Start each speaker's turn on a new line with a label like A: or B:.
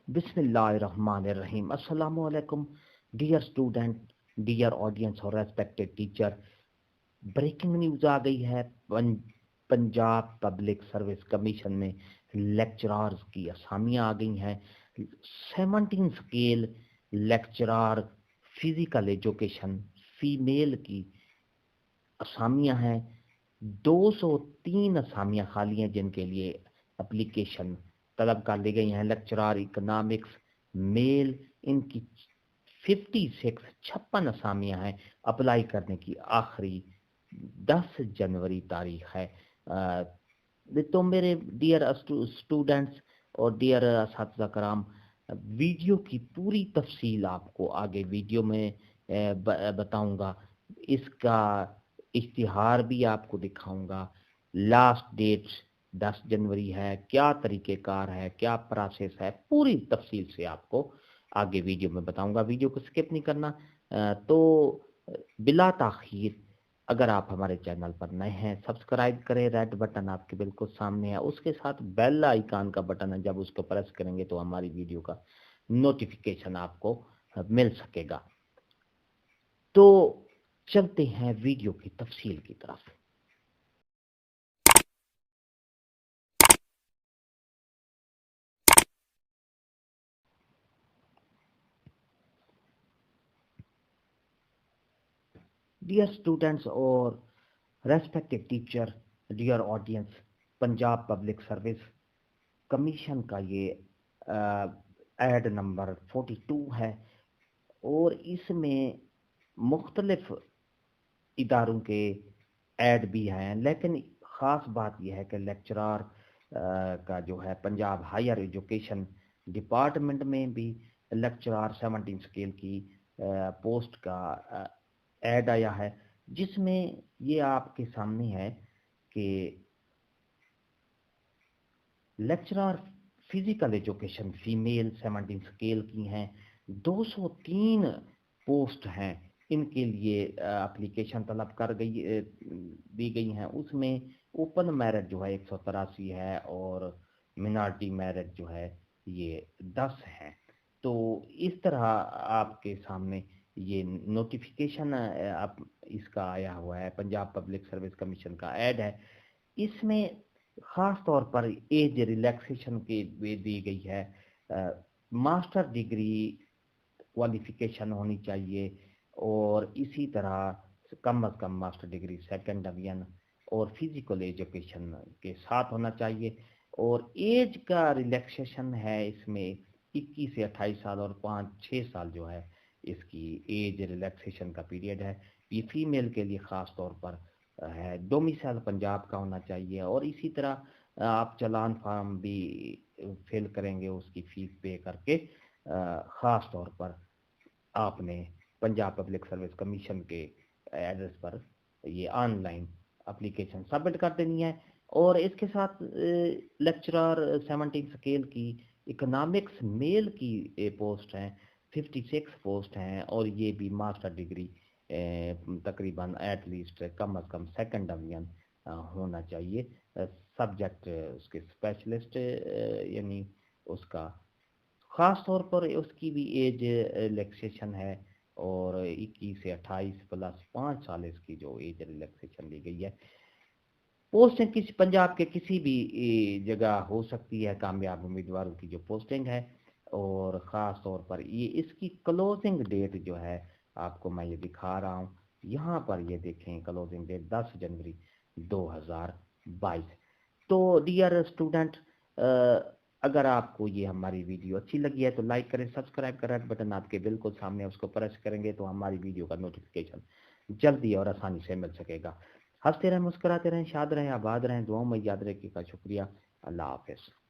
A: बिस्मिल्लाहिर्रहमानिर्रहीम। अस्सलामु अलैकुम डियर स्टूडेंट, डियर ऑडियंस और रेस्पेक्टेड टीचर। ब्रेकिंग न्यूज़ आ गई है। पंजाब पब्लिक सर्विस कमीशन में लेक्चरार्स की असामियाँ आ गई हैं। 17 scale lecturer physical education female की असामियाँ हैं। 203 असामियाँ खाली हैं जिनके लिए एप्लीकेशन तलब कर ली गई हैं। लेक्चरार इकनॉमिक्स मेल, इनकी 56 असामियाँ हैं। अप्लाई करने की आखिरी 10 जनवरी तारीख है। तो मेरे डियर स्टूडेंट्स और डियर असातिज़ा कराम, वीडियो की पूरी तफसील आपको आगे वीडियो में बताऊंगा। इसका इश्तिहार भी आपको दिखाऊंगा। लास्ट डेट 10 जनवरी है। क्या तरीक़ेकार है, क्या प्रोसेस है, पूरी तफसील से आपको आगे वीडियो में बताऊंगा। वीडियो को स्किप नहीं करना। तो बिला ताखीर अगर आप हमारे चैनल पर नए हैं सब्सक्राइब करें। रेड बटन आपके बिल्कुल सामने है, उसके साथ बेल आइकन का बटन है। जब उसको प्रेस करेंगे तो हमारी वीडियो का नोटिफिकेशन आपको मिल सकेगा। तो चलते हैं वीडियो की तफसील की तरफ। डियर स्टूडेंट्स और respected teacher, dear audience, Punjab public service commission का ये ऐड नंबर 42 है और इसमें मुख्तलिफ इदारों के ऐड भी हैं। लेकिन ख़ास बात यह है कि लेक्चरार का जो है पंजाब हायर एजुकेशन डिपार्टमेंट में भी लेक्चरार 17 स्केल की पोस्ट का ऐड आया है, जिसमें ये आपके सामने है कि lecturer physical education female 17 scale की हैं। 203 पोस्ट हैं। इनके लिए एप्लीकेशन तलब कर दी गई हैं। उसमें ओपन मेरिट जो है 183 है और मिनॉरिटी मेरिट जो है ये 10 है। तो इस तरह आपके सामने ये नोटिफिकेशन आप इसका आया हुआ है। पंजाब पब्लिक सर्विस कमीशन का ऐड है। इसमें ख़ास तौर पर एज रिलैक्सेशन के वे दी गई है। मास्टर डिग्री क्वालिफिकेशन होनी चाहिए और इसी तरह कम अज़ कम मास्टर डिग्री सेकंड डिवीजन और फिजिकल एजुकेशन के साथ होना चाहिए। और एज का रिलैक्सेशन है इसमें 21 से 28 साल और 5-6 साल जो है इसकी एज रिलैक्सेशन का पीरियड है। ये फीमेल के लिए ख़ास तौर पर है। डोमिसाइल पंजाब का होना चाहिए और इसी तरह आप चालान फार्म भी फिल करेंगे उसकी फ़ीस पे करके। ख़ास तौर पर आपने पंजाब पब्लिक सर्विस कमीशन के एड्रेस पर ये ऑनलाइन एप्लीकेशन सबमिट कर देनी है। और इसके साथ लेक्चरर 17 स्केल की इकनॉमिक्स मेल की पोस्ट हैं, 56 पोस्ट हैं और ये भी मास्टर डिग्री तकरीबन एटलीस्ट कम अज़ कम सेकंड डिवीजन होना चाहिए। सब्जेक्ट उसके स्पेशलिस्ट यानी उसका ख़ास तौर पर उसकी भी एज रिलैक्सेशन है और 21 से 28 प्लस 5 साल इसकी जो एज रिलैक्सेशन ली गई है। पोस्टिंग किसी पंजाब के किसी भी जगह हो सकती है। कामयाब उम्मीदवारों की जो पोस्टिंग है और ख़ास तौर पर ये इसकी क्लोजिंग डेट जो है आपको मैं ये दिखा रहा हूँ। यहाँ पर ये देखें, क्लोजिंग डेट 10 जनवरी 2022। तो डियर स्टूडेंट, अगर आपको ये हमारी वीडियो अच्छी लगी है तो लाइक करें, सब्सक्राइब करें। रेड बटन आपके बिल्कुल सामने, उसको प्रेस करेंगे तो हमारी वीडियो का नोटिफिकेशन जल्दी और आसानी से मिल सकेगा। हंसते रहें, मुस्कुराते रहें, शाद रहें, आबाद रहें। दुआओं में याद रखिएगा। शुक्रिया। अल्लाह हाफ़िज़।